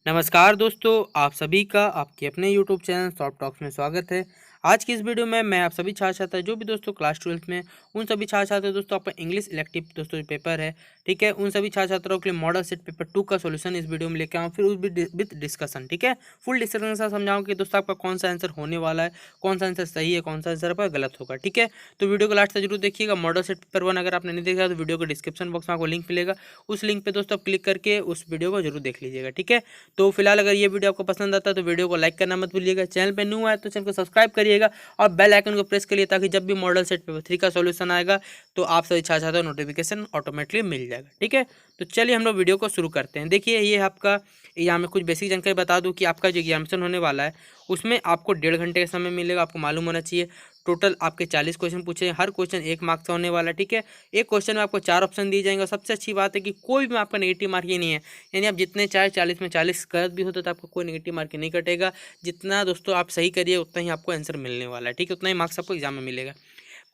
नमस्कार दोस्तों, आप सभी का आपके अपने यूट्यूब चैनल सॉफ्ट टॉक्स में स्वागत है। आज की इस वीडियो में मैं आप सभी छात्र छात्रा जो भी दोस्तों क्लास 12th में उन सभी छात्र छात्रा दोस्तों आपका इंग्लिश इलेक्टिव दोस्तों जो पेपर है, ठीक है, उन सभी छात्र छात्राओं के लिए मॉडल सेट पेपर 2 का सॉल्यूशन इस वीडियो में लेके आऊँ, फिर उस विद डिस्कशन, ठीक है। फुल डिस्कशन के साथ समझाऊँ कि दोस्तों आपका कौन सा आंसर होने वाला है, कौन सा आंसर सही है, कौन सा आंसर आपका गलत होगा, ठीक है। तो वीडियो को लास्ट तक जरूर देखिएगा। मॉडल सेट पेपर 1 अगर आपने नहीं देखा तो वीडियो को डिस्क्रिप्शन बॉक्स में आपको लिंक मिलेगा, उस लिंक पे दोस्तों आप क्लिक करके उस वीडियो को जरूर देख लीजिएगा, ठीक है। तो फिलहाल अगर ये वीडियो आपको पसंद आता है तो वीडियो को लाइक करना मत भूलिएगा। चैनल पे न्यू आए तो चैनल को सब्सक्राइब करिएगा और बेल आइकन को प्रेस करिए ताकि जब भी मॉडल सेट पेपर 3 का सॉल्यूशन आएगा तो आप सभी छात्र छात्रों को नोटिफिकेशन ऑटोमेटिकली मिल जाएगा, ठीक है। तो चलिए हम लोग वीडियो को शुरू करते हैं। देखिए ये आपका, यहाँ में कुछ बेसिक जानकारी बता दूं कि आपका जो एग्जामिनेशन होने वाला है उसमें आपको 1.5 घंटे का समय मिलेगा। आपको मालूम होना चाहिए टोटल आपके 40 क्वेश्चन पूछे, हर क्वेश्चन 1 मार्क्स का होने वाला है, ठीक है। एक क्वेश्चन में आपको 4 ऑप्शन दिए जाएंगे और सबसे अच्छी बात है कि कोई भी आपका नेगेटिव मार्क ही नहीं है। यानी आप जितने चाहे 40 में 40 गलत भी होता तो आपको कोई नेगेटिव मार्क नहीं कटेगा। जितना दोस्तों आप सही करिए उतना ही आपको आंसर मिलने वाला है, ठीक है, उतना ही मार्क्स आपको एग्जाम में मिलेगा।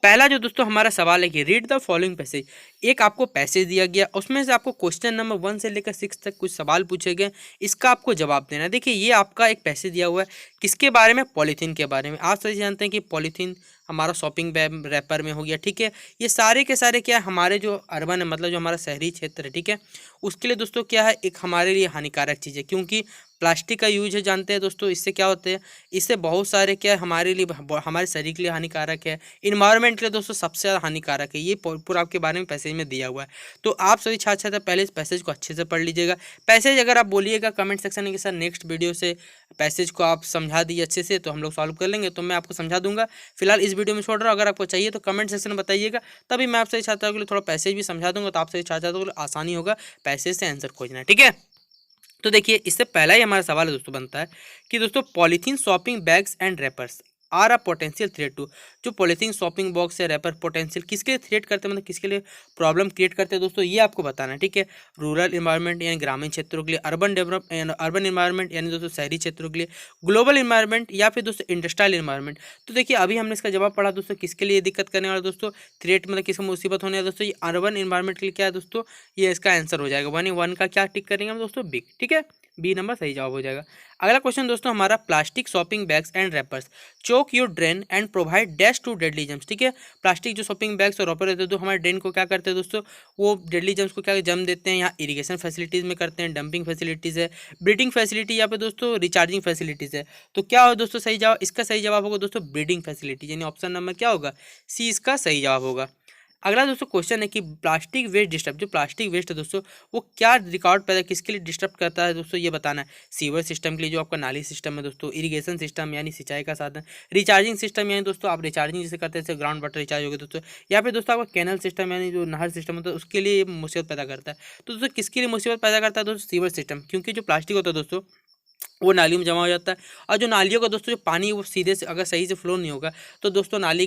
पहला जो दोस्तों हमारा सवाल है कि रीड द फॉलोइंग पैसेज। एक आपको पैसेज दिया गया, उसमें से आपको क्वेश्चन नंबर 1 से लेकर 6 तक कुछ सवाल पूछे गए, इसका आपको जवाब देना है। देखिए ये आपका एक पैसेज दिया हुआ है, किसके बारे में? पॉलीथीन के बारे में। आप सभी जानते हैं कि पॉलीथीन हमारा शॉपिंग बैग रैपर में हो गया, ठीक है। ये सारे के सारे क्या है, हमारे जो अर्बन है, मतलब जो हमारा शहरी क्षेत्र है, ठीक है, उसके लिए दोस्तों क्या है, एक हमारे लिए हानिकारक चीज़ है, क्योंकि प्लास्टिक का यूज है, जानते हैं दोस्तों, इससे क्या होते हैं, इससे बहुत सारे क्या है हमारे लिए, हमारे शरीर के लिए हानिकारक है, इन्वायरमेंट के लिए दोस्तों सबसे ज़्यादा हानिकारक है। ये पूरा आपके बारे में पैसेज में दिया हुआ है। तो आप सभी छात्र छात्रा पहले इस पैसेज को अच्छे से पढ़ लीजिएगा। पैसेज अगर आप बोलिएगा कमेंट सेक्शन में कि सर नेक्स्ट वीडियो से पैसेज को आप समझा दीजिए अच्छे से, तो हम लोग सॉल्व कर लेंगे, तो मैं आपको समझा दूंगा। फिलहाल इस वीडियो में छोड़ रहा हूँ, अगर आपको चाहिए तो कमेंट सेक्शन में बताइएगा, तभी मैं आप सभी छात्रों के लिए थोड़ा पैसेज भी समझा दूंगा, तो आप सभी छात्रों के लिए आसानी होगा पैसेज से आंसर खोजना, ठीक है। तो देखिए इससे पहला ही हमारा सवाल है दोस्तों बनता है कि दोस्तों polythene shopping bags and wrappers are a potential threat to. जो पॉलीथीन शॉपिंग बॉक्स या रैपर पोटेंशियल किसके लिए थ्रेट करते हैं, मतलब किसके लिए प्रॉब्लम क्रिएट करते हैं दोस्तों, ये आपको बताना है, ठीक है। रूरल इन्वायरमेंट यानी ग्रामीण क्षेत्रों के लिए, अर्बन इन्वायरमेंट यानी दोस्तों शहरी क्षेत्रों के लिए, ग्लोबल इन्वायरमेंट या फिर दोस्तों इंडस्ट्रियल इन्वायरमेंट। तो देखिए अभी हमने इसका जवाब पढ़ा दोस्तों, किसके लिए दिक्कत करने वाला दोस्तों, थ्रेट मतलब किसको मुसीबत होने वाला दोस्तों, ये अर्बन इन्वायरमेंट के लिए क्या है दोस्तों, ये इसका आंसर हो जाएगा। 1 का क्या टिक करेंगे हम दोस्तों, बिग, ठीक है, बी नंबर सही जवाब हो जाएगा। अगला क्वेश्चन दोस्तों हमारा, plastic shopping bags and wrappers choke your drain and provide dash to deadly germs, ठीक है। प्लास्टिक जो शॉपिंग बैग्स और रैपर रहते हैं तो हमारे ड्रेन को क्या करते हैं दोस्तों, वो डेडली जम्स को क्या जम देते हैं। यहाँ इरिगेशन फैसिलिटीज़ में करते हैं, डंपिंग फैसिलिटीज़ है, ब्रीडिंग फैसिलिटी, यहाँ पे दोस्तों रिचार्जिंग फैसिलिटीज़ है। तो क्या हो दोस्तों सही जवाब, इसका सही जवाब होगा दोस्तों ब्रीडिंग फैसिलिटी, यानी ऑप्शन नंबर क्या होगा, सी इसका सही जवाब होगा। अगला दोस्तों क्वेश्चन है कि प्लास्टिक वेस्ट डिस्टर्ब, जो प्लास्टिक वेस्ट है दोस्तों वो क्या रिकॉर्ड पैदा किसके लिए डिस्टर्ब करता है दोस्तों, ये बताना है। सीवर सिस्टम के लिए, जो आपका नाली सिस्टम है दोस्तों, इरिगेशन सिस्टम यानी सिंचाई का साधन, रिचार्जिंग सिस्टम यानी दोस्तों आप रिचार्जिंग जैसे करते हैं जैसे ग्राउंड वाटर रिचार्ज हो गया दोस्तों, या फिर दोस्तों आपका कैनल सिस्टम यानी जो नहर सिस्टम होता है उसके लिए मुसीबत पैदा करता है। तो दोस्तों किसके लिए मुसीबत पैदा करता है दोस्तों, सीवर सिस्टम, क्योंकि जो प्लास्टिक होता है दोस्तों वो नाली में जमा हो जाता है, और जो नालियों का दोस्तों जो पानी वो सीधे से अगर सही से फ्लो नहीं होगा तो दोस्तों नाली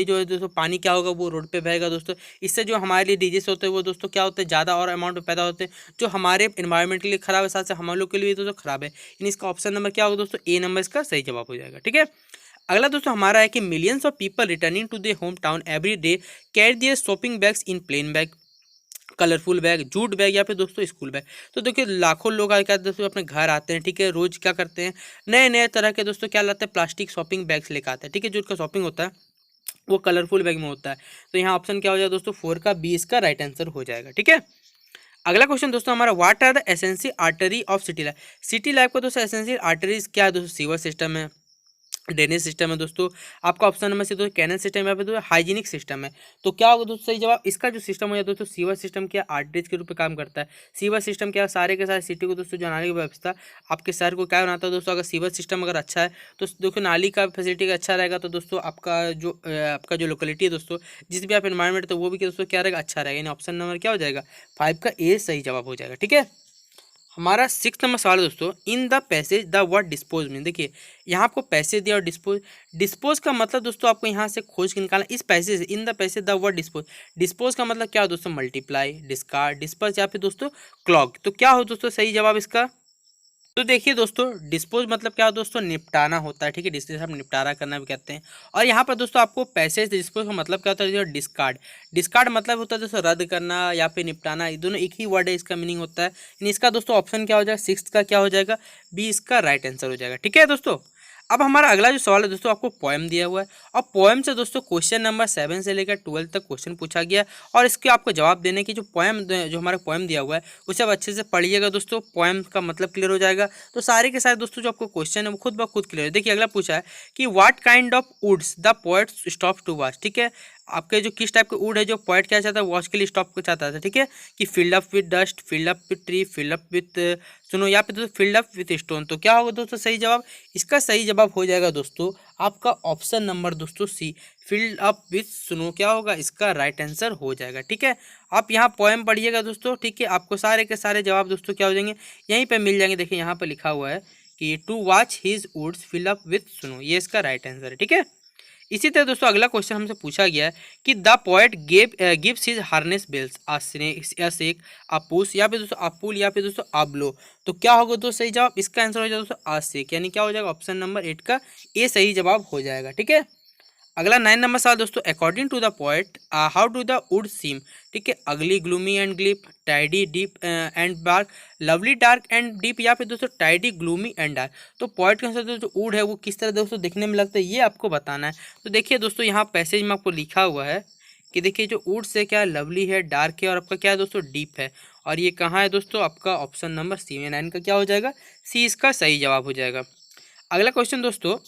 जो है दोस्तों पानी क्या होगा, वो रोड पे बहेगा दोस्तों। इससे जो हमारे लिए डिजीज होते हैं वो दोस्तों क्या होते हैं, ज़्यादा और अमाउंट में पैदा होते हैं, जो हमारे इन्वायरमेंट के लिए खराब है, साथ से हम लोग के लिए दोस्तों खराब है। यानी इसका ऑप्शन नंबर क्या होगा दोस्तों, ए नंबर इसका सही जवाब हो जाएगा, ठीक है। अगला दोस्तों हमारा है कि millions of people returning to their home town every day carry their shopping bags in plain bag, colourful bag, jute bag या फिर दोस्तों स्कूल बैग। तो देखिए लाखों लोग क्या दोस्तों अपने घर आते हैं, ठीक है, रोज क्या करते हैं, नए नए तरह के दोस्तों क्या लाते हैं, प्लास्टिक शॉपिंग बैग्स लेकर आते हैं, ठीक है। जो उसका शॉपिंग होता है वो कलरफुल बैग में होता है। तो यहाँ ऑप्शन क्या हो जाएगा दोस्तों, 4 का बी इसका राइट आंसर हो जाएगा, ठीक है। अगला क्वेश्चन दोस्तों हमारा, what are the essential artery of city life. City life का दोस्तों एसेंशियल आर्टरीज क्या है दोस्तों, सीवर सिस्टम है, ड्रेनेज सिस्टम है दोस्तों, आपका ऑप्शन नंबर से दोस्तों कैनल सिस्टम है, दोस्तों हाइजीनिक सिस्टम है। तो क्या होगा दोस्तों सही जवाब, इसका जो सिस्टम हो जाता है दोस्तों, सीवर सिस्टम क्या आर्टरीज के रूप में काम करता है। सीवर सिस्टम क्या सारे के सारे सिटी को दोस्तों जो नाली की व्यवस्था आपके शहर को क्या बनाता है दोस्तों, अगर सीवर सिस्टम अगर अच्छा है तो देखो नाली का फैसिलिटी का अच्छा रहेगा, तो दोस्तों आपका जो लोकेलिटी है दोस्तों, जिस भी आप इन्वायरमेंट तो वो भी दोस्तों क्या रहेगा, अच्छा रहेगा। यानी ऑप्शन नंबर क्या हो जाएगा, 5 का ए सही जवाब हो जाएगा, ठीक है। हमारा 6 नंबर सवाल है दोस्तों, in the passage the word dispose में। देखिए यहाँ आपको पैसे दिया और डिस्पोज, डिस्पोज का मतलब दोस्तों आपको यहाँ से खोज के निकालना, इस पैसे से, in the passage the word dispose, dispose का मतलब क्या हो दोस्तों, मल्टीप्लाई, डिस्कार्ड, डिस्पर्स या फिर दोस्तों क्लॉग। तो क्या हो दोस्तों सही जवाब इसका, तो देखिए दोस्तों, डिस्पोज मतलब क्या दोस्तों, निपटाना होता है, ठीक है, जिससे हम निपटारा करना भी कहते हैं। और यहाँ पर दोस्तों आपको पैसेज डिस्पोज का मतलब क्या होता है, जो डिस्कार्ड। डिस्कार्ड मतलब होता है दोस्तों रद्द करना या फिर निपटाना, ये दोनों एक ही वर्ड है, इसका मीनिंग होता है। यानी इसका दोस्तों ऑप्शन क्या हो जाएगा, सिक्स का क्या हो जाएगा, बी इसका राइट आंसर हो जाएगा। ठीक है दोस्तों, अब हमारा अगला जो सवाल है दोस्तों, आपको पोएम दिया हुआ है और पोएम से दोस्तों क्वेश्चन नंबर 7 से लेकर 12 तक क्वेश्चन पूछा गया। और इसके आपको जवाब देने की जो हमारा पोएम दिया हुआ है उसे आप अच्छे से पढ़िएगा दोस्तों, पोएम का मतलब क्लियर हो जाएगा। तो सारे के सारे दोस्तों जो आपको क्वेश्चन है वो खुद ब खुद क्लियर है। देखिए अगला पूछा है कि what kind of woods the poet stop to watch. ठीक है, आपके जो किस टाइप के वुड है जो पोएट क्या चाहता है, वॉच के लिए स्टॉप को चाहता था। ठीक है, कि filled up with dust, filled up with tree, filled up with सुनो, यहाँ पे दोस्तों फिल्ड अप विद स्टोन। तो क्या होगा दोस्तों सही जवाब, इसका सही जवाब हो जाएगा दोस्तों आपका ऑप्शन नंबर दोस्तों सी, फिल्ड अप विथ सुनो, क्या होगा इसका राइट आंसर हो जाएगा। ठीक है, आप यहाँ पोएम पढ़िएगा दोस्तों, ठीक है, आपको सारे के सारे जवाब दोस्तों क्या हो जाएंगे, यहीं पे मिल जाएंगे। देखिए यहाँ पे लिखा हुआ है कि to watch his woods fill up with snow, ये इसका राइट आंसर है। ठीक है, इसी तरह दोस्तों अगला क्वेश्चन हमसे पूछा गया है कि the poet gives his harness bells a shake, a push, या फिर दोस्तों अपुल, या फिर दोस्तों अब्लो। तो क्या होगा दोस्तों सही जवाब, इसका आंसर हो जाएगा दोस्तों अ शेक, यानी क्या हो जाएगा ऑप्शन नंबर 8 का ए सही जवाब हो जाएगा। ठीक है, अगला 9 नंबर सवाल दोस्तों, according to the poet how do the wood seem. ठीक है, अगली gloomy and glib, tidy deep and dark, lovely dark and deep, या फिर दोस्तों टाइडी ग्लूमी एंड डार्क। तो पोएट के अनुसार जो वुड है वो किस तरह दोस्तों दिखने में लगता है, ये आपको बताना है। तो देखिए दोस्तों यहाँ पैसेज में आपको लिखा हुआ है कि देखिए जो वुड से क्या लवली है, डार्क है और आपका क्या है दोस्तों डीप है। और ये कहाँ है दोस्तों, आपका ऑप्शन नंबर सी में 9 का क्या हो जाएगा, सी इसका सही जवाब हो जाएगा। अगला क्वेश्चन दोस्तों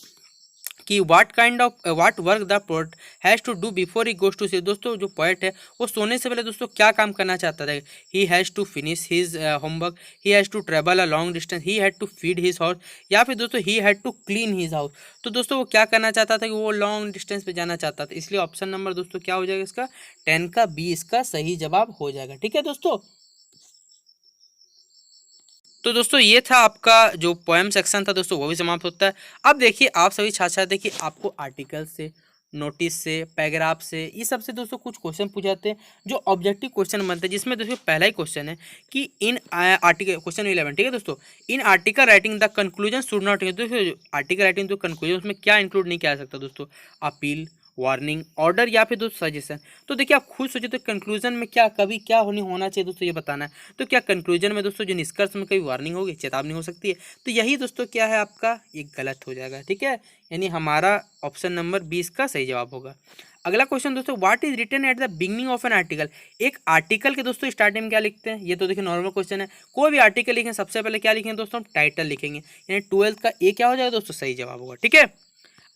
कि what work the poet has to do before he goes to sleep. दोस्तों जो पोएट है वो सोने से पहले दोस्तों क्या काम करना चाहता था, he has to finish his homework, he has to travel a long distance, he had to feed his house, या फिर दोस्तों he had to clean his house. तो दोस्तों वो क्या करना चाहता था कि वो लॉन्ग डिस्टेंस पे जाना चाहता था, इसलिए ऑप्शन नंबर दोस्तों क्या हो जाएगा इसका 10 का बी इसका सही जवाब हो जाएगा। ठीक है दोस्तों, तो दोस्तों ये था आपका जो पोएम सेक्शन था दोस्तों, वो भी समाप्त होता है। अब देखिए आप सभी छात्र छात्री देखिए आपको आर्टिकल से, नोटिस से, पैराग्राफ से, ये सब से दोस्तों कुछ क्वेश्चन पूछे जाते हैं जो ऑब्जेक्टिव क्वेश्चन बनते हैं, जिसमें दोस्तों पहला ही क्वेश्चन है कि इन आर्टिकल क्वेश्चन 11, ठीक है दोस्तों, in article writing the conclusion should not, दोस्तों आर्टिकल राइटिंग जो कंक्लूजन उसमें क्या इंक्लूड नहीं किया जा सकता दोस्तों, अपील, वार्निंग, ऑर्डर, या फिर दोस्तों सजेशन। तो देखिए आप खुद सोचिए तो कंक्लूजन में क्या कभी क्या होना चाहिए दोस्तों, ये बताना है। तो क्या कंक्लूजन में दोस्तों जो निष्कर्ष में कभी वार्निंग होगी, चेतावनी हो सकती है, तो यही दोस्तों क्या है आपका ये गलत हो जाएगा। ठीक है, यानी हमारा ऑप्शन नंबर 20 का सही जवाब होगा। अगला क्वेश्चन दोस्तों, what is written at the beginning of an article. एक आर्टिकल के दोस्तों स्टार्टिंग में क्या लिखते हैं, ये तो देखिए नॉर्मल क्वेश्चन है। कोई भी आर्टिकल लिखें सबसे पहले क्या लिखेंगे दोस्तों, हम टाइटल लिखेंगे, यानी 12th का ए क्या हो जाएगा दोस्तों सही जवाब होगा। ठीक है,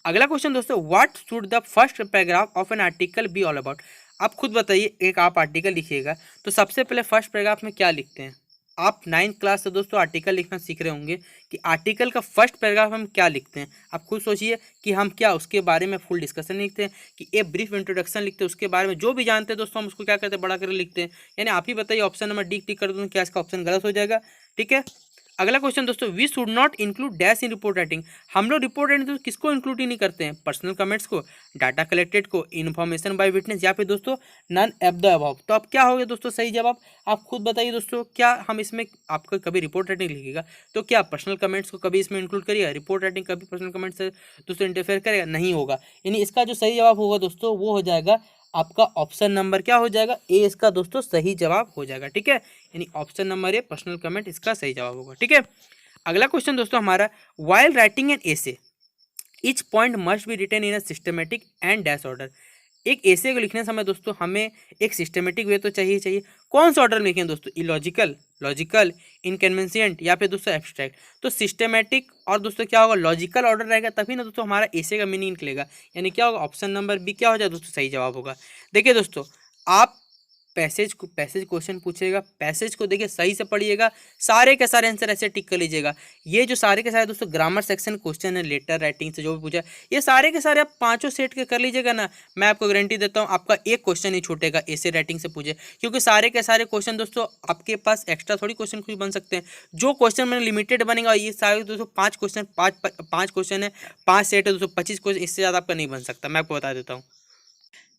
अगला क्वेश्चन दोस्तों, what should the first paragraph of an article be all about. आप खुद बताइए, एक आप आर्टिकल लिखिएगा तो सबसे पहले फर्स्ट पैराग्राफ में क्या लिखते हैं। आप 9th क्लास से दोस्तों आर्टिकल लिखना सीख रहे होंगे कि आर्टिकल का फर्स्ट पैराग्राफ हम क्या लिखते हैं। आप खुद सोचिए कि हम क्या उसके बारे में फुल डिस्कशन लिखते हैं, कि ए ब्रीफ इंट्रोडक्शन लिखते हैं, उसके बारे में जो भी जानते हैं दोस्तों हम उसको क्या करते हैं, बड़ा कर लिखते हैं। यानी आप ही बताइए, ऑप्शन नंबर डी टिक कर दूँ, क्या इसका ऑप्शन गलत हो जाएगा। ठीक है, अगला क्वेश्चन दोस्तों, we should not include dash in report writing. हम लोग रिपोर्ट राइटिंग तो किसको इंक्लूड ही नहीं करते हैं, पर्सनल कमेंट्स को, डाटा कलेक्टेड को, इन्फॉर्मेशन बाय विटनेस, या फिर दोस्तों नन ऑफ द अबव। तो अब क्या हो गया दोस्तों सही जवाब, आप खुद बताइए दोस्तों, क्या हम इसमें आपका कभी रिपोर्ट राइटिंग लिखेगा तो क्या पर्सनल कमेंट्स को कभी इसमें इंक्लूड करिएगा, रिपोर्ट राइटिंग कभी पर्सनल कमेंट्स से दोस्तों इंटरफेयर करेगा, नहीं होगा। यानी इसका जो सही जवाब होगा दोस्तों वो हो जाएगा आपका ऑप्शन नंबर क्या हो जाएगा, ए इसका दोस्तों सही जवाब हो जाएगा। ठीक है, यानी option number A personal comment इसका सही जवाब होगा। ठीक है, अगला क्वेश्चन दोस्तों हमारा, while writing an essay each point must be written in a systematic and dash order. एक एसे को लिखने समय दोस्तों हमें एक सिस्टमेटिक वे तो चाहिए। कौन सा ऑर्डर में लिखें दोस्तों, इलॉजिकल, लॉजिकल, इनकन्वीनियंट, या फिर दोस्तों एब्स्ट्रैक्ट। तो सिस्टमेटिक और दोस्तों क्या होगा, लॉजिकल ऑर्डर रहेगा, तभी ना दोस्तों हमारा एसे का मीनिंग निकलेगा। यानी क्या होगा, ऑप्शन नंबर बी क्या हो जाए दोस्तों सही जवाब होगा। देखिए दोस्तों, आप पैसेज क्वेश्चन पूछेगा, पैसेज को देखिए सही से पढ़िएगा, सारे के सारे आंसर ऐसे टिक कर लीजिएगा। ये जो सारे के सारे दोस्तों ग्रामर सेक्शन क्वेश्चन है, लेटर राइटिंग से जो भी पूछा, ये सारे के सारे आप पांचों सेट के कर लीजिएगा ना, मैं आपको गारंटी देता हूँ आपका एक क्वेश्चन ही छूटेगा ऐसे राइटिंग से पूछे, क्योंकि सारे के सारे क्वेश्चन दोस्तों आपके पास एक्स्ट्रा थोड़ी क्वेश्चन कुछ बन सकते हैं। जो क्वेश्चन मैंने लिमिटेड बनेगा, ये सारे दोस्तों पाँच क्वेश्चन है, 5 सेट है दोस्तों, 25 क्वेश्चन, इससे ज़्यादा आपका नहीं बन सकता, मैं आपको बता देता हूँ।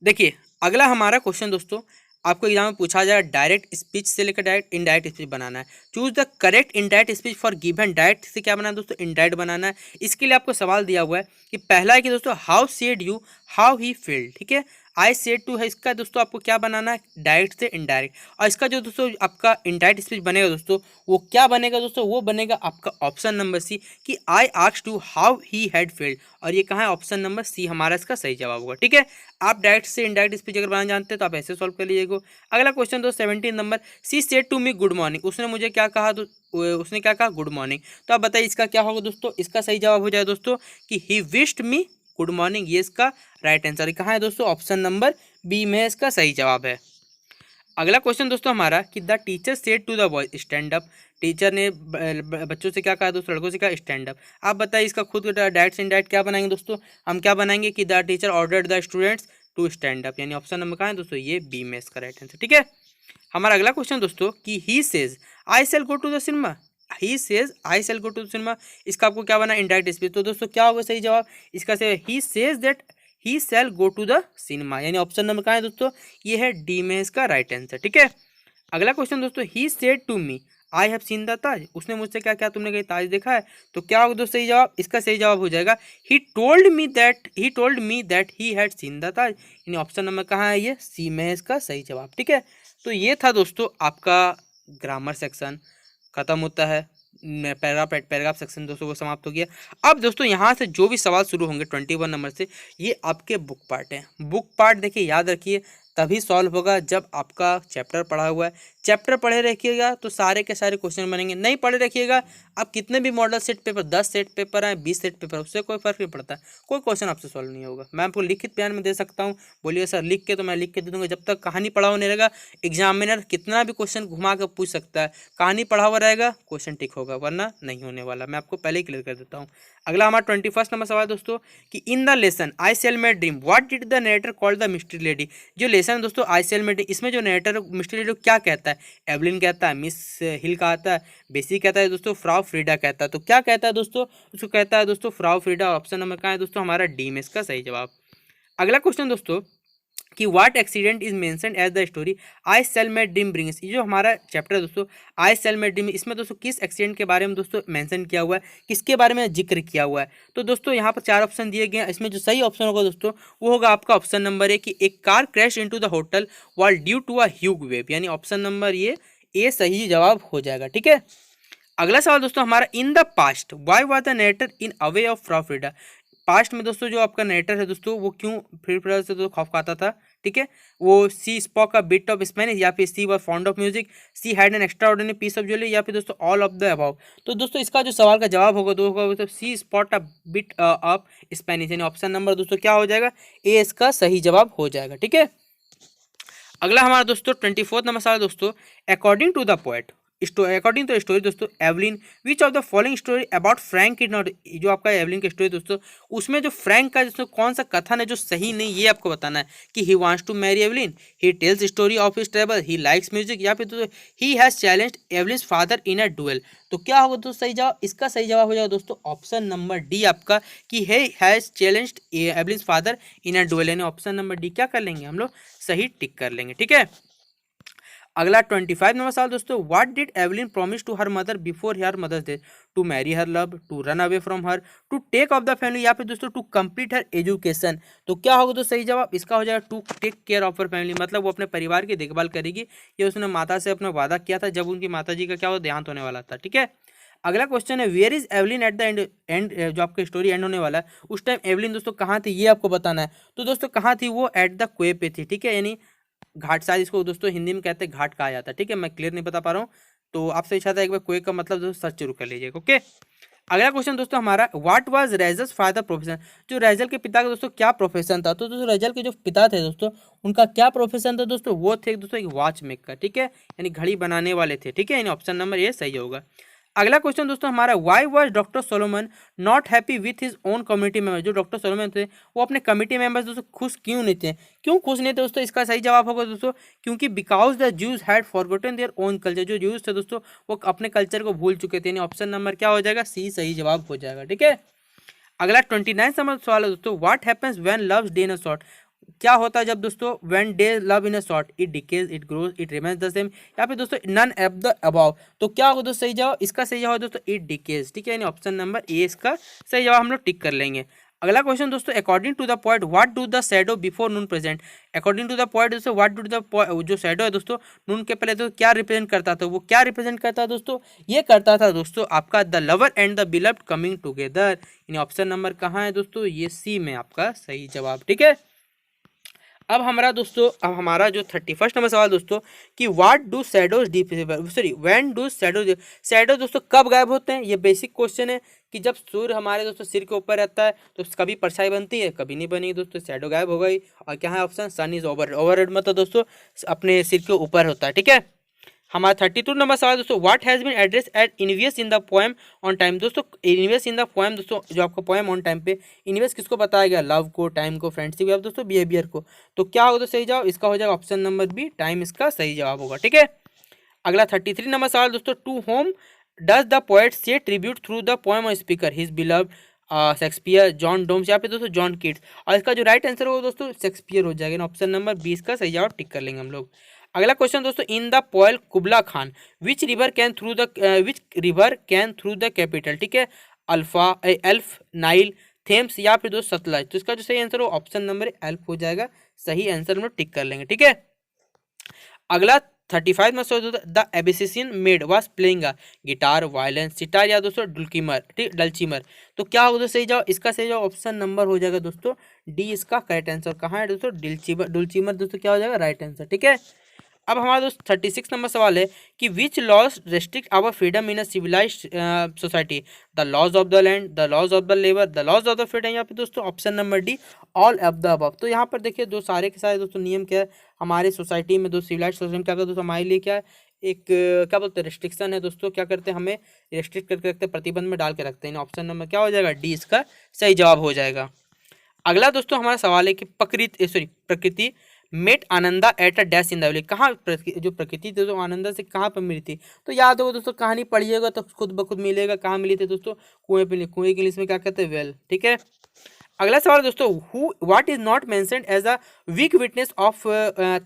देखिए अगला हमारा क्वेश्चन दोस्तों, आपको एग्जाम में पूछा जाएगा डायरेक्ट स्पीच से लेकर डायरेक्ट इनडायरेक्ट स्पीच बनाना है। Choose the correct indirect speech for given. Direct से क्या बनाना है दोस्तों, इनडायरेक्ट बनाना है। इसके लिए आपको सवाल दिया हुआ है कि पहला है कि दोस्तों how said you, how he field, ठीक है। आई सेड टू है, इसका दोस्तों आपको क्या बनाना है, डायरेक्ट से इनडायरेक्ट। और इसका जो दोस्तों आपका इनडायरेक्ट स्पीच बनेगा दोस्तों, वो क्या बनेगा दोस्तों, वो बनेगा आपका ऑप्शन नंबर सी कि I asked to how he had field. और ये कहाँ है, ऑप्शन नंबर सी हमारा इसका सही जवाब होगा, ठीक है। आप डायरेक्ट से इनडायरेक्ट स्पीच अगर बनाना जानते हैं तो आप ऐसे सॉल्व कर लीजिएगा। अगला क्वेश्चन दोस्तों 17 नंबर, she said to me good morning, उसने मुझे क्या कहा, तो उसने क्या कहा, गुड मॉर्निंग। तो आप बताइए इसका क्या होगा दोस्तों, इसका सही जवाब हो जाए दोस्तों कि he wished me good morning. ये इसका राइट आंसर कहाँ है दोस्तों, ऑप्शन नंबर बी में इसका सही जवाब है। अगला क्वेश्चन दोस्तों हमारा कि the teacher said to the boys stand up, teacher ने बच्चों से क्या कहा दोस्तों, लड़कों से कहा स्टैंड अप। आप बताइए इसका खुद डायरेक्ट से इनडायरेक्ट क्या बनाएंगे दोस्तों, हम क्या बनाएंगे कि the teacher ordered the students to stand up, यानी ऑप्शन नंबर कहाँ है दोस्तों, ये बी में इसका राइट आंसर, ठीक है। हमारा अगला क्वेश्चन दोस्तों कि he says I shall go to the cinema, he says I shall go to the cinema, इसका आपको क्या बना, इनडायरेक्ट स्पीच। तो दोस्तों क्या होगा सही जवाब, इसका से he says that he shall go to the cinema, यानी ऑप्शन नंबर कहाँ है दोस्तों, ये है डी में इसका राइट आंसर, ठीक है। अगला क्वेश्चन दोस्तों, he said to me I have seen the Taj, उसने मुझसे क्या क्या, तुमने कहीं ताज देखा है। तो क्या होगा दोस्तों सही जवाब, इसका सही जवाब हो जाएगा he told me that he had seen the Taj, यानी ऑप्शन नंबर कहाँ है, ये सी में है इसका सही जवाब, ठीक है। तो ये था दोस्तों आपका ग्रामर सेक्शन, खत्म होता है। पैराग्राफ सेक्शन दोस्तों वो समाप्त हो गया। अब दोस्तों यहाँ से जो भी सवाल शुरू होंगे 21 नंबर से, ये आपके बुक पार्ट हैं। बुक पार्ट देखिए याद रखिए तभी सॉल्व होगा जब आपका चैप्टर पढ़ा हुआ है। चैप्टर पढ़े रखिएगा तो सारे के सारे क्वेश्चन बनेंगे, नहीं पढ़े रखिएगा आप कितने भी model set paper 10 set paper हैं 20 सेट पेपर, उससे कोई फर्क नहीं पड़ता, कोई क्वेश्चन आपसे सॉल्व नहीं होगा। मैं आपको लिखित बयान में दे सकता हूँ, बोलिए सर लिख के, तो मैं लिख के दे दूँगा। जब तक कहानी पढ़ा हुआ नहीं रहेगा, एग्जामिनर कितना भी क्वेश्चन घुमा कर पूछ सकता है, कहानी पढ़ा हुआ रहेगा क्वेश्चन टिक होगा, वरना नहीं होने वाला। मैं आपको पहले ही क्लियर कर देता हूँ। अगला हमारा 21 नंबर सवाल दोस्तों कि in the lesson I sell my dream what did the narrator call the mystery lady. जो लेसन है दोस्तों आई सेल माई ड्रीम, इसमें जो नरेटर मिस्ट्री लेडी क्या कहता है, एवलिन कहता है, मिस हिल कहता है, बेसी कहता है दोस्तों, फ्राउ फ्रीडा कहता है। तो क्या कहता है दोस्तों, उसको कहता है दोस्तों फ्राउ फ्रीडा। ऑप्शन नंबर कहाँ है दोस्तों, हमारा डी में इसका सही जवाब। अगला क्वेश्चन दोस्तों कि what accident is mention as the story I sell my dream brings. ये जो हमारा चैप्टर है दोस्तों आई सेल माई ड्रीम, इसमें दोस्तों किस एक्सीडेंट के बारे में दोस्तों मेंशन किया हुआ है, किसके बारे में जिक्र किया हुआ है। तो दोस्तों यहाँ पर 4 ऑप्शन दिए गए हैं, इसमें जो सही ऑप्शन होगा दोस्तों वो होगा आपका ऑप्शन नंबर 1 कि एक car crash into the hotel while due to a huge wave, यानी ऑप्शन नंबर ये ए सही जवाब हो जाएगा, ठीक है। अगला सवाल दोस्तों हमारा in the past why was the narrator in awe of Frau Frieda. Past में दोस्तों जो आपका नरेटर है दोस्तों वो क्यों फ्रीडा से तो खौफ खाता था, ठीक है। वो she spoke a bit of Spanish, या फिर she was fond of music, she had an extraordinary piece of jewellery, या फिर दोस्तों ऑल ऑफ द अबव। तो दोस्तों इसका जो सवाल का जवाब होगा दोस्तों she spoke a bit of Spanish, यानी ऑप्शन नंबर दोस्तों क्या हो जाएगा, ए इसका सही जवाब हो जाएगा, ठीक है। अगला हमारा दोस्तों 24 नंबर सवाल दोस्तों according to the poet, according to story दोस्तों Evelyn which of the following story about Frank is not. जो आपका एवलिन की स्टोरी दोस्तों उसमें जो फ्रैंक का दोस्तों कौन सा कथन है जो सही नहीं, ये आपको बताना है कि he wants to marry Evelyn, he tells story of his travel, he likes music, या फिर दोस्तों he has challenged Evelyn's father in a duel. तो क्या होगा दोस्तों सही जवाब, इसका सही जवाब हो जाएगा दोस्तों ऑप्शन नंबर डी आपका कि he has challenged Evelyn's father in a duel, यानी ऑप्शन नंबर डी क्या कर लेंगे हम लोग, सही टिक कर लेंगे, ठीक है। अगला 25 नंबर सवाल दोस्तों what did Evelyn promise to her mother before her mother's death, to marry her love, to run away from her, to take of the family, या फिर दोस्तों टू कंप्लीट हर एजुकेशन। तो क्या होगा दोस्तों सही जवाब, इसका हो जाएगा to take care of her family, मतलब वो अपने परिवार की देखभाल करेगी। ये उसने माता से अपना वादा किया था जब उनकी माता जी का क्या हो देहांत होने वाला था, ठीक है। अगला क्वेश्चन है where is Evelyn at the end जो आपका स्टोरी एंड होने वाला है उस टाइम एवलिन दोस्तों कहाँ थी, ये आपको बताना है। तो दोस्तों कहाँ थी, वो एट द कुएं पे थी, ठीक है, यानी घाट, शायद इसको दोस्तों हिंदी में कहते हैं घाट कहा जाता है, ठीक है। मैं क्लियर नहीं बता पा रहा हूँ, तो आपसे इच्छा था एक बार कुएं का मतलब दोस्तों सर्च जरूर कर लीजिएगा, ओके। अगला क्वेश्चन दोस्तों हमारा व्हाट वाज रेजल्स फादर प्रोफेशन, जो रेजल के पिता का दोस्तों क्या प्रोफेशन था। तो दोस्तों रेजल के जो पिता थे दोस्तों उनका क्या प्रोफेशन था दोस्तों, वो थे दोस्तों एक वॉच मेकर, ठीक है, यानी घड़ी बनाने वाले थे, ठीक है, यानी ऑप्शन नंबर ये सही होगा। अगला क्वेश्चन दोस्तों हमारा why was doctor Solomon not happy with his own community member, जो डॉक्टर सोलोमन थे वो अपने कमिटी मेंबर्स दोस्तों खुश क्यों नहीं थे, क्यों खुश नहीं थे दोस्तों, इसका सही जवाब होगा दोस्तों क्योंकि because the Jews had forgotten their own culture, जो ज्यूज थे दोस्तों वो अपने कल्चर को भूल चुके थे, यानी ऑप्शन नंबर क्या हो जाएगा, सी सही जवाब हो जाएगा, ठीक है। अगला 29 नंबर सवाल है दोस्तों what happens when loves day in a short, क्या होता है जब दोस्तों when day love in a short, it decays, it grows, it remains the same, या फिर दोस्तों नन ऑफ द अबव। तो क्या होगा दोस्तों सही जवाब, इसका सही जवाब दोस्तों इट डिकेज, ठीक है, यानी ऑप्शन नंबर ए इसका सही जवाब हम लोग टिक कर लेंगे। अगला क्वेश्चन दोस्तों, according to the point what do the shadow before noon present. According to the point दोस्तों व्हाट डू द, जो शैडो है दोस्तों नून के पहले तो क्या रिप्रेजेंट करता था, वो क्या रिप्रेजेंट करता है दोस्तों, ये करता था दोस्तों आपका the lover and the beloved coming together, यानी ऑप्शन नंबर कहाँ है दोस्तों, ये सी में आपका सही जवाब, ठीक है। अब हमारा जो 31 नंबर सवाल दोस्तों कि what do shadows sorry when do shadow दोस्तों कब गायब होते हैं, ये बेसिक क्वेश्चन है कि जब सूर्य हमारे दोस्तों सिर के ऊपर रहता है तो कभी परछाई बनती है, कभी नहीं बनी दोस्तों, शैडो गायब हो गई। और क्या है ऑप्शन, सन इज ओवर मतलब दोस्तों अपने सिर के ऊपर होता है, ठीक है। हमारा 32 नंबर सवाल दोस्तों, what has been address at envious in the poem on time. दोस्तों इन्वियस इन द पोएम दोस्तों जो आपका पोएम ऑन टाइम पे इन्वियस किसको बताया गया, लव को, टाइम को, फ्रेंडशिप या दोस्तों बिहेवियर को। तो क्या होगा तो सही जवाब इसका हो जाएगा ऑप्शन नंबर बी, टाइम इसका सही जवाब होगा, ठीक है। अगला 33 नंबर सवाल दोस्तों, to whom does the poet say tribute through the poem of speaker, his beloved Shakespeare, John Donne या फिर दोस्तों जॉन किट्स। और इसका जो राइट आंसर होगा दोस्तों शेक्सपियर हो जाएगा, ऑप्शन नंबर 20 का सही जवाब टिक कर लेंगे हम लोग। अगला क्वेश्चन दोस्तों, in the poem Kubla Khan which river can through the capital, ठीक है, अल्फा एल्फ, नाइल, थेम्स या फिर दोस्तों सतलज। तो इसका जो सही आंसर हो ऑप्शन नंबर एल्फ हो जाएगा, सही आंसर हम लोग टिक कर लेंगे, ठीक है। अगला 35 में the Abyssinian maid was playing a guitar, violin, sitar या दोस्तों डुल्कीमर, ठीक डलचीमर। तो क्या होगा सही जवाब, इसका सही जवाब ऑप्शन नंबर हो जाएगा दोस्तों डी, इसका करेक्ट आंसर कहाँ है दोस्तों, डुल्चीमर दोस्तों क्या हो जाएगा राइट आंसर, ठीक है। अब हमारा दोस्त 36 नंबर सवाल है कि which laws restrict our freedom in a civilised society, the laws of the land, the laws of the labour, the laws of the freedom या फिर दोस्तों option number D all of the above. तो यहाँ पर देखिए दो सारे के सारे दोस्तों नियम क्या है हमारे सोसाइटी में, दो सिविलाइज्ड सोसाइटी में क्या करते दोस्तों हमारे लिए क्या है एक क्या बोलते हैं रिस्ट्रिक्शन है दोस्तों, क्या करते हैं हमें रिस्ट्रिक्ट करके रखते हैं, प्रतिबंध में डाल के रखते हैं। ऑप्शन नंबर क्या हो जाएगा डी, इसका सही जवाब हो जाएगा। अगला दोस्तों हमारा सवाल है कि Prakriti met Ananda at a dash in the valley, कहाँ जो प्रकृति थी तो आनंदा से कहाँ पर मिली थी। तो याद होगा दोस्तों कहानी पढ़िएगा तो खुद ब खुद मिलेगा, कहाँ मिली थी दोस्तों कुएं पे, कुएं के लिए इसमें क्या कहते हैं वेल, ठीक है। अगला सवाल दोस्तों, who what is not mentioned as a weak witness of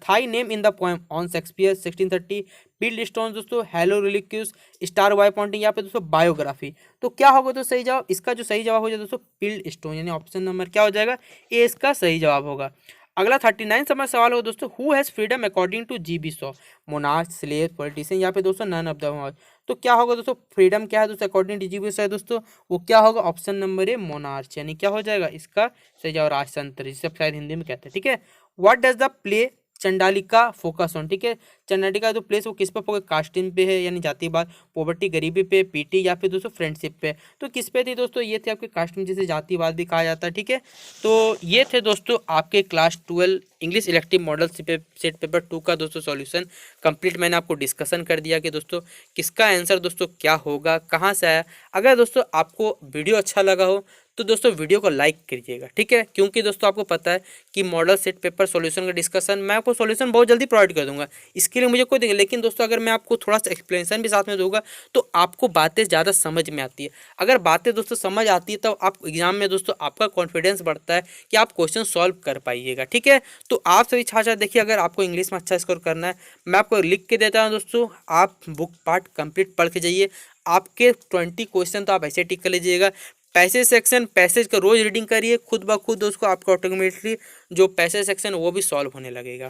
thy name in the poem on Shakespeare 1630, piled stone दोस्तों, hallow reliques, star y pointing या फिर दोस्तों बायोग्राफी। तो क्या होगा तो सही जवाब, इसका जो सही जवाब हो जाएगा दोस्तों पील्ड स्टोन, यानी ऑप्शन नंबर क्या हो जाएगा ए, इसका सही जवाब होगा। अगला 39 समय सवाल होगा दोस्तों, who has freedom according to G B Shaw, monarch, slave, politician या फिर दोस्तों नन ऑफ द। तो क्या होगा दोस्तों फ्रीडम क्या है दोस्तों according to G B Shaw है दोस्तों, वो क्या होगा ऑप्शन नंबर ए मोनार्च, यानी क्या हो जाएगा इसका सही जवाब राजतंत्र, जिसे शायद हिंदी में कहते हैं, ठीक है। What does the play Chandalika focus on, ठीक है, चंडालिका जो प्लेस वो किस पे फोकस, कास्टिंग पे है यानी जातिवाद, पॉवर्टी गरीबी पे, पीटी या फिर दोस्तों फ्रेंडशिप पे। तो किस पे थी दोस्तों, ये थे आपके कास्टिंग जिसे जातिवाद भी कहा जाता है, ठीक है। तो ये थे दोस्तों आपके class 12 English elective model set paper 2 का दोस्तों सॉल्यूशन कंप्लीट। मैंने आपको डिस्कशन कर दिया कि दोस्तों किसका आंसर दोस्तों क्या होगा, कहाँ से आया। अगर दोस्तों आपको वीडियो अच्छा लगा हो तो दोस्तों वीडियो को लाइक करिएगा, ठीक है, क्योंकि दोस्तों आपको पता है कि मॉडल सेट पेपर सॉल्यूशन का डिस्कशन मैं आपको सॉल्यूशन बहुत जल्दी प्रोवाइड कर दूंगा, इसके लिए मुझे कोई देंगे। लेकिन दोस्तों अगर मैं आपको थोड़ा सा एक्सप्लेनेशन भी साथ में दूंगा तो आपको बातें ज़्यादा समझ में आती है। अगर बातें दोस्तों समझ आती है तो आप एग्जाम में दोस्तों आपका कॉन्फिडेंस बढ़ता है कि आप क्वेश्चन सॉल्व कर पाइएगा, ठीक है। तो आप सभी छात्र देखिए, अगर आपको इंग्लिश में अच्छा स्कोर करना है मैं आपको लिख के देता हूँ दोस्तों, आप बुक पार्ट कंप्लीट पढ़ के जाइए, आपके 20 क्वेश्चन तो आप ऐसे टिक कर लीजिएगा। पैसेज सेक्शन, पैसेज का रोज रीडिंग करिए, खुद ब खुद उसको आपको ऑटोमेटिकली जो पैसेज सेक्शन वो भी सॉल्व होने लगेगा।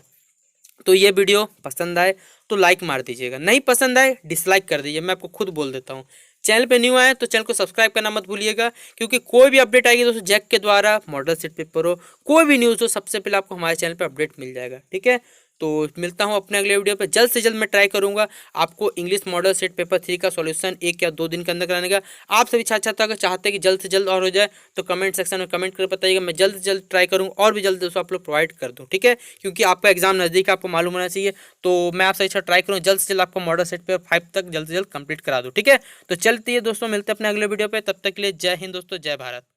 तो ये वीडियो पसंद आए तो लाइक मार दीजिएगा, नहीं पसंद आए डिसलाइक कर दीजिए, मैं आपको खुद बोल देता हूँ। चैनल पे न्यू आए तो चैनल को सब्सक्राइब करना मत भूलिएगा, क्योंकि कोई भी अपडेट आएगी दोस्तों जैक के द्वारा, मॉडल सेट पेपर हो, कोई भी न्यूज़ हो, सबसे पहले आपको हमारे चैनल पे अपडेट मिल जाएगा, ठीक है। तो मिलता हूँ अपने अगले वीडियो पे, जल्द से जल्द मैं ट्राई करूँगा आपको इंग्लिश मॉडल सेट पेपर 3 का सॉल्यूशन 1 या 2 दिन के अंदर कराने का। आप सभी छात्र छात्रा अगर चाहते हैं कि जल्द से जल्द और हो जाए तो कमेंट सेक्शन में कमेंट कर बताइएगा, मैं जल्द से जल्द ट्राई करूँगा और भी जल्द दोस्तों आप लोग प्रोवाइड कर दूँ, ठीक है, क्योंकि आपका एग्जाम नज़दीक आपको मालूम होना चाहिए। तो मैं आपसे अच्छा ट्राई करूँ जल्द से जल्द आपको मॉडल सेट पेपर 5 तक जल्द से जल्द कंप्लीट करा दूँ, ठीक है। तो चलते हैं दोस्तों, मिलते हैं अपने अगले वीडियो पर, तब तक के लिए जय हिंद दोस्तों, जय भारत।